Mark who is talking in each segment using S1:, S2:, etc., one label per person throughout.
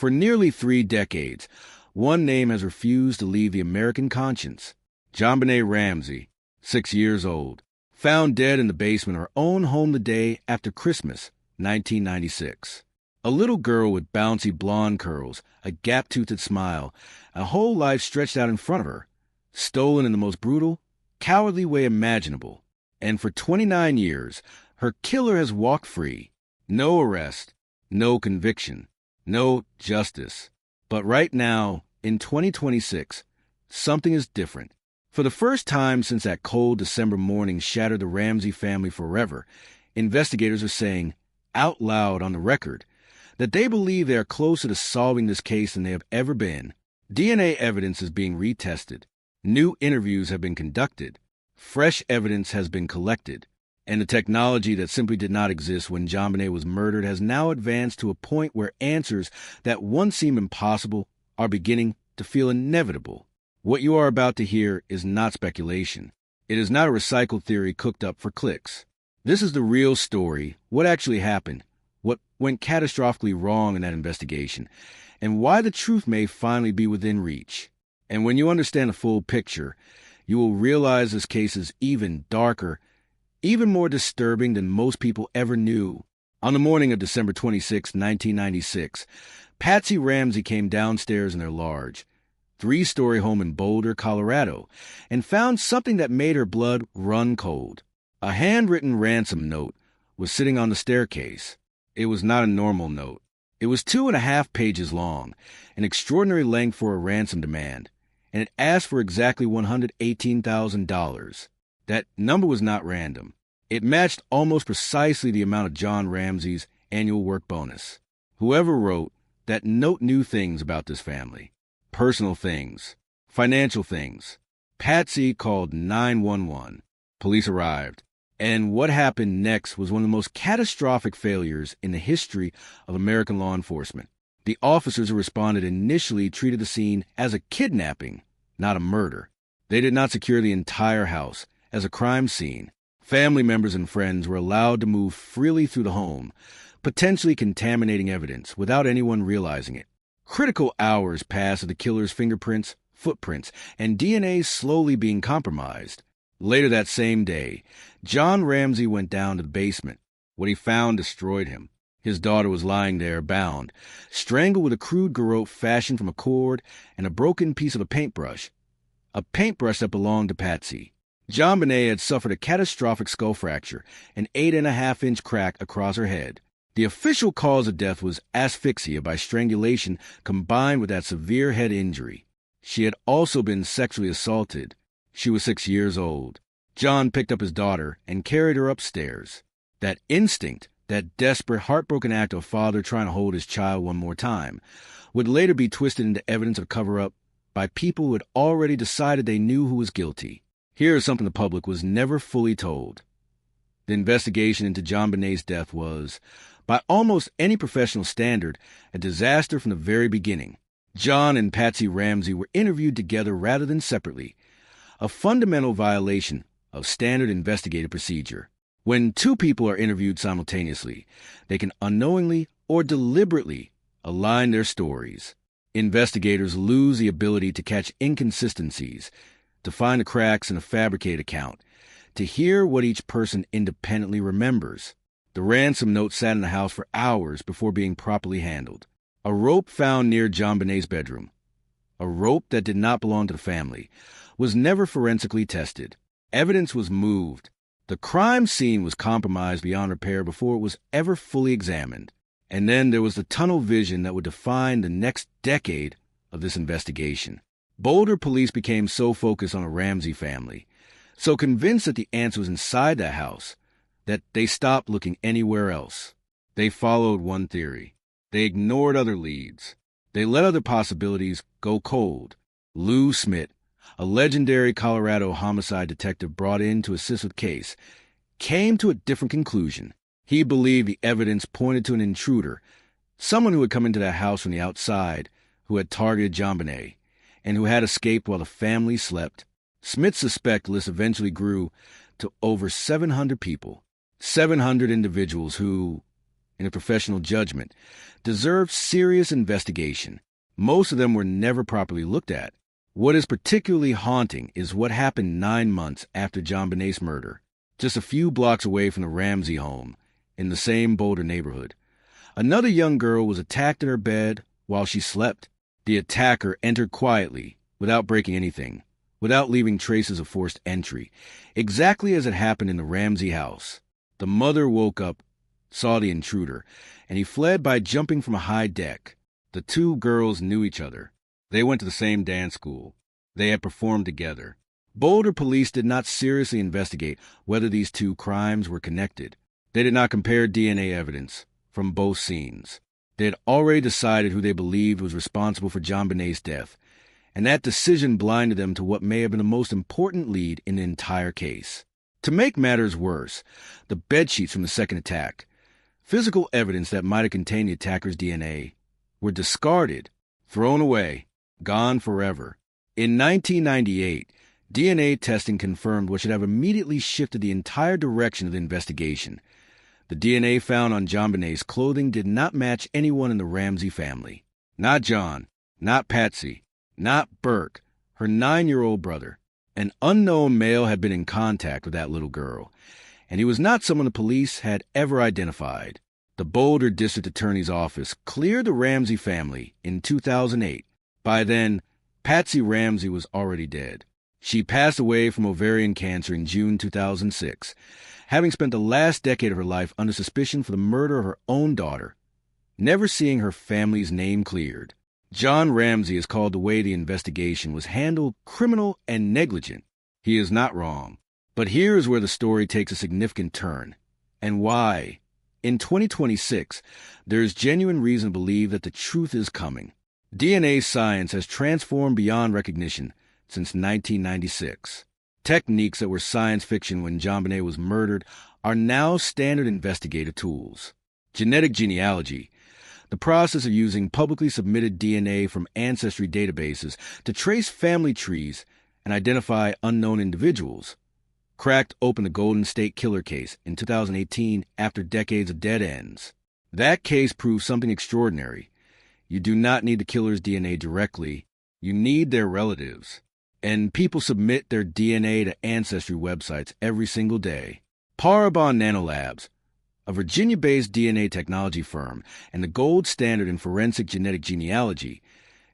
S1: For nearly 3 decades, one name has refused to leave the American conscience. JonBenet Ramsey, 6 years old, found dead in the basement of her own home the day after Christmas, 1996. A little girl with bouncy blonde curls, a gap-toothed smile, a whole life stretched out in front of her, stolen in the most brutal, cowardly way imaginable. And for 29 years, her killer has walked free. No arrest, no conviction, no justice. But right now, in 2026, something is different. For the first time since that cold December morning shattered the Ramsey family forever, investigators are saying, out loud on the record, that they believe they are closer to solving this case than they have ever been. DNA evidence is being retested. New interviews have been conducted. Fresh evidence has been collected. And the technology that simply did not exist when JonBenet was murdered has now advanced to a point where answers that once seemed impossible are beginning to feel inevitable. What you are about to hear is not speculation. It is not a recycled theory cooked up for clicks. This is the real story, what actually happened, what went catastrophically wrong in that investigation, and why the truth may finally be within reach. And when you understand the full picture, you will realize this case is even darker, even more disturbing than most people ever knew. On the morning of December 26, 1996, Patsy Ramsey came downstairs in their large, 3-story home in Boulder, Colorado, and found something that made her blood run cold. A handwritten ransom note was sitting on the staircase. It was not a normal note. It was 2.5 pages long, an extraordinary length for a ransom demand, and it asked for exactly $118,000. That number was not random. It matched almost precisely the amount of John Ramsey's annual work bonus. Whoever wrote that note knew things about this family. Personal things. Financial things. Patsy called 911. Police arrived. And what happened next was one of the most catastrophic failures in the history of American law enforcement. The officers who responded initially treated the scene as a kidnapping, not a murder. They did not secure the entire house as a crime scene. Family members and friends were allowed to move freely through the home, potentially contaminating evidence without anyone realizing it. Critical hours passed of the killer's fingerprints, footprints, and DNA slowly being compromised. Later that same day, John Ramsey went down to the basement. What he found destroyed him. His daughter was lying there, bound, strangled with a crude garrote fashioned from a cord and a broken piece of a paintbrush that belonged to Patsy. JonBenet had suffered a catastrophic skull fracture, an 8.5-inch crack across her head. The official cause of death was asphyxia by strangulation combined with that severe head injury. She had also been sexually assaulted. She was 6 years old. John picked up his daughter and carried her upstairs. That instinct, that desperate, heartbroken act of a father trying to hold his child one more time, would later be twisted into evidence of cover-up by people who had already decided they knew who was guilty. Here is something the public was never fully told. The investigation into JonBenet's death was, by almost any professional standard, a disaster from the very beginning. John and Patsy Ramsey were interviewed together rather than separately, a fundamental violation of standard investigative procedure. When two people are interviewed simultaneously, they can unknowingly or deliberately align their stories. Investigators lose the ability to catch inconsistencies, to find the cracks in a fabricated account, to hear what each person independently remembers. The ransom note sat in the house for hours before being properly handled. A rope found near JonBenet's bedroom, a rope that did not belong to the family, was never forensically tested. Evidence was moved. The crime scene was compromised beyond repair before it was ever fully examined. And then there was the tunnel vision that would define the next decade of this investigation. Boulder police became so focused on the Ramsey family, so convinced that the answer was inside that house, that they stopped looking anywhere else. They followed one theory. They ignored other leads. They let other possibilities go cold. Lou Smith, a legendary Colorado homicide detective brought in to assist with the case, came to a different conclusion. He believed the evidence pointed to an intruder, someone who had come into that house from the outside, who had targeted JonBenet, and who had escaped while the family slept. Smith's suspect list eventually grew to over 700 people, 700 individuals who, in a professional judgment, deserve serious investigation. Most of them were never properly looked at. What is particularly haunting is what happened 9 months after JonBenet's murder, just a few blocks away from the Ramsey home in the same Boulder neighborhood. Another young girl was attacked in her bed while she slept. The attacker entered quietly, without breaking anything, without leaving traces of forced entry, exactly as it happened in the Ramsey house. The mother woke up, saw the intruder, and he fled by jumping from a high deck. The two girls knew each other. They went to the same dance school. They had performed together. Boulder police did not seriously investigate whether these two crimes were connected. They did not compare DNA evidence from both scenes. They had already decided who they believed was responsible for JonBenet's death, and that decision blinded them to what may have been the most important lead in the entire case. To make matters worse, the bedsheets from the second attack, physical evidence that might have contained the attacker's DNA, were discarded, thrown away, gone forever. In 1998, DNA testing confirmed what should have immediately shifted the entire direction of the investigation. The DNA found on JonBenet's clothing did not match anyone in the Ramsey family. Not John, not Patsy, not Burke, her 9-year-old brother. An unknown male had been in contact with that little girl, and he was not someone the police had ever identified. The Boulder District Attorney's Office cleared the Ramsey family in 2008. By then, Patsy Ramsey was already dead. She passed away from ovarian cancer in June 2006, having spent the last decade of her life under suspicion for the murder of her own daughter, never seeing her family's name cleared. John Ramsey has called the way the investigation was handled criminal and negligent. He is not wrong. But here is where the story takes a significant turn, and why. In 2026, there is genuine reason to believe that the truth is coming. DNA science has transformed beyond recognition since 1996. Techniques that were science fiction when JonBenet was murdered are now standard investigative tools. Genetic genealogy, the process of using publicly submitted DNA from ancestry databases to trace family trees and identify unknown individuals, cracked open the Golden State Killer case in 2018 after decades of dead ends. That case proved something extraordinary. You do not need the killer's DNA directly. You need their relatives. And people submit their DNA to ancestry websites every single day. Parabon Nanolabs, a Virginia-based DNA technology firm and the gold standard in forensic genetic genealogy,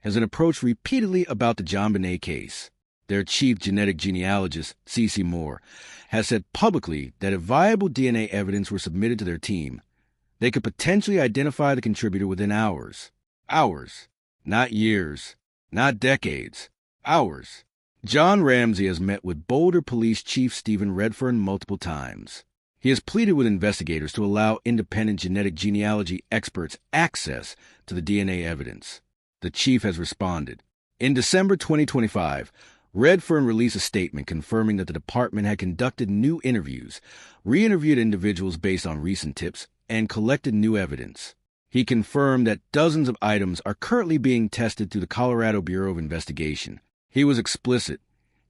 S1: has been approached repeatedly about the JonBenet case. Their chief genetic genealogist, Cece Moore, has said publicly that if viable DNA evidence were submitted to their team, they could potentially identify the contributor within hours. Hours. Not years. Not decades. Hours. John Ramsey has met with Boulder Police Chief Stephen Redfern multiple times. He has pleaded with investigators to allow independent genetic genealogy experts access to the DNA evidence. The chief has responded. In December 2025, Redfern released a statement confirming that the department had conducted new interviews, re-interviewed individuals based on recent tips, and collected new evidence. He confirmed that dozens of items are currently being tested through the Colorado Bureau of Investigation. He was explicit.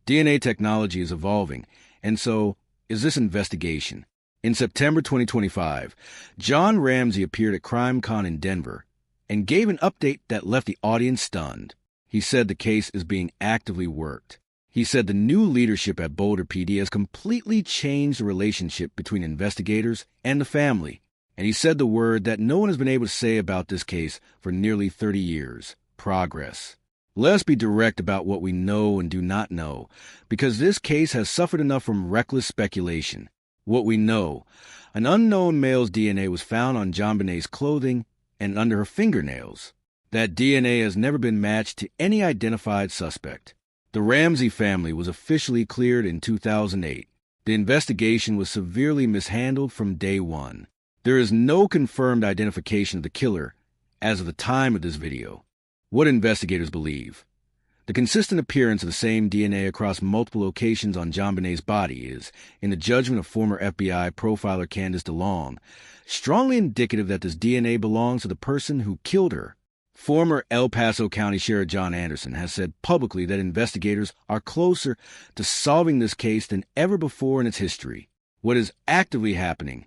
S1: DNA technology is evolving, and so is this investigation. In September 2025, John Ramsey appeared at CrimeCon in Denver and gave an update that left the audience stunned. He said the case is being actively worked. He said the new leadership at Boulder PD has completely changed the relationship between investigators and the family. And he said the word that no one has been able to say about this case for nearly 30 years: progress. Let's be direct about what we know and do not know, because this case has suffered enough from reckless speculation. What we know: an unknown male's DNA was found on JonBenet's clothing and under her fingernails. That DNA has never been matched to any identified suspect. The Ramsey family was officially cleared in 2008. The investigation was severely mishandled from day one. There is no confirmed identification of the killer as of the time of this video. What investigators believe: the consistent appearance of the same DNA across multiple locations on JonBenet's body is, in the judgment of former FBI profiler Candace DeLong, strongly indicative that this DNA belongs to the person who killed her. Former El Paso County Sheriff John Anderson has said publicly that investigators are closer to solving this case than ever before in its history. What is actively happening?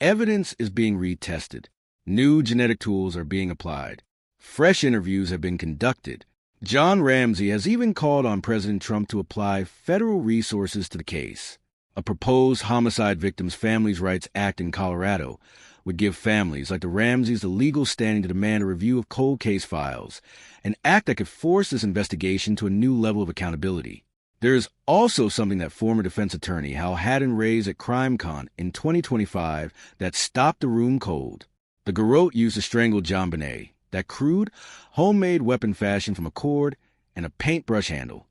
S1: Evidence is being retested. New genetic tools are being applied. Fresh interviews have been conducted. John Ramsey has even called on President Trump to apply federal resources to the case. A proposed Homicide Victims' Families' Rights Act in Colorado would give families like the Ramseys the legal standing to demand a review of cold case files, an act that could force this investigation to a new level of accountability. There is also something that former defense attorney Hal Haddon raised at CrimeCon in 2025 that stopped the room cold. The garrote used to strangle JonBenet, that crude, homemade weapon fashioned from a cord and a paintbrush handle,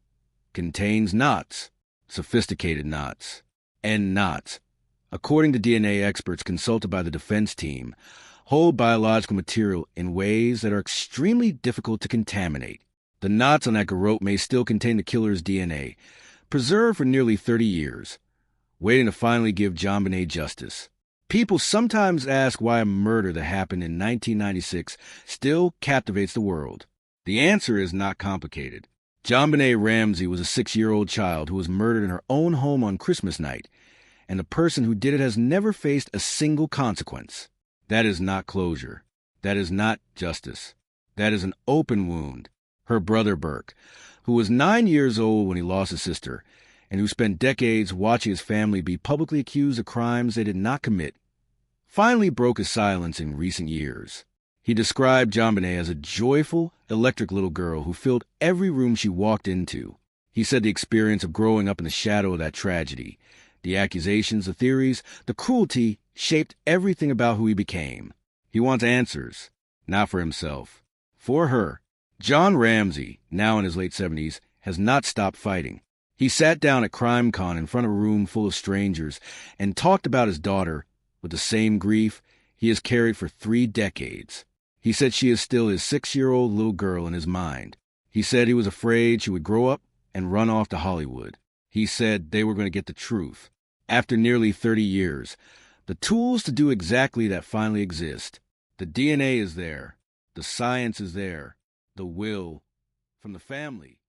S1: contains knots, sophisticated knots, and knots, according to DNA experts consulted by the defense team, hold biological material in ways that are extremely difficult to contaminate. The knots on that garrote may still contain the killer's DNA, preserved for nearly 30 years, waiting to finally give JonBenet justice. People sometimes ask why a murder that happened in 1996 still captivates the world. The answer is not complicated. JonBenet Ramsey was a 6-year-old child who was murdered in her own home on Christmas night, and the person who did it has never faced a single consequence. That is not closure. That is not justice. That is an open wound. Her brother Burke, who was 9 years old when he lost his sister, and who spent decades watching his family be publicly accused of crimes they did not commit, finally broke his silence in recent years. He described JonBenet as a joyful, electric little girl who filled every room she walked into. He said the experience of growing up in the shadow of that tragedy, the accusations, the theories, the cruelty, shaped everything about who he became. He wants answers, not for himself, for her. John Ramsey, now in his late 70s, has not stopped fighting. He sat down at CrimeCon in front of a room full of strangers and talked about his daughter with the same grief he has carried for 3 decades. He said she is still his 6-year-old little girl in his mind. He said he was afraid she would grow up and run off to Hollywood. He said they were going to get the truth. After nearly 30 years, the tools to do exactly that finally exist. The DNA is there. The science is there. The will from the family.